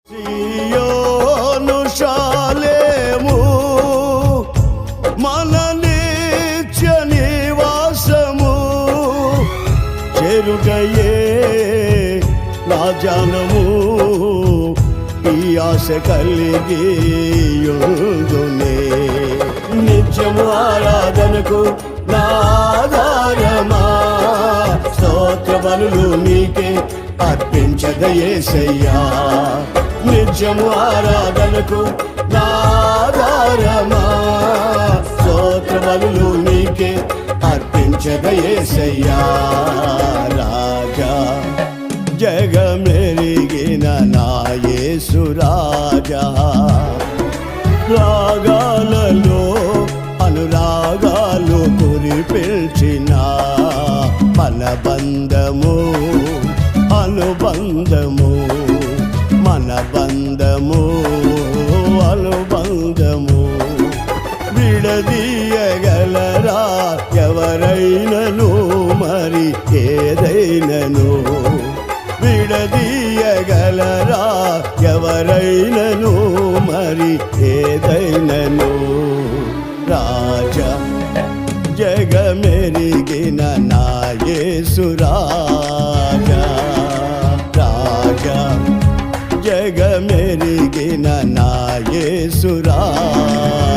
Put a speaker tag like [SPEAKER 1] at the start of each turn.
[SPEAKER 1] సీయోను షాలేము మన నిత్య నివాసము చెరుగయే నా జానము ఈ ఆశ కలిగి యుందునే నిత్యము ఆరాధనకు నాదారమా స్తోత్ర బలులు నీకే అర్పించదయేసయ్యా నిత్యము ఆరాధనకు నాదారమా స్తోత్ర బలులు నీకే అర్పించదయేసయ్యా రాజా జగమెరిగిన నా యేసు రాజా రాగాలలో అనురాగాలు కురిపిల్చిన మన బంధము అనుబంధము మన బంధము అనుబంధము విడదీయగలరా ఎవరైనను మరి ఏదైనను విడదీయగలరా ఎవరైనను మరి ఏదైనను రాజా జగమెరిగిన నా యేసు రాజా రాజా జగమెరిగిన నా యేసు రాజా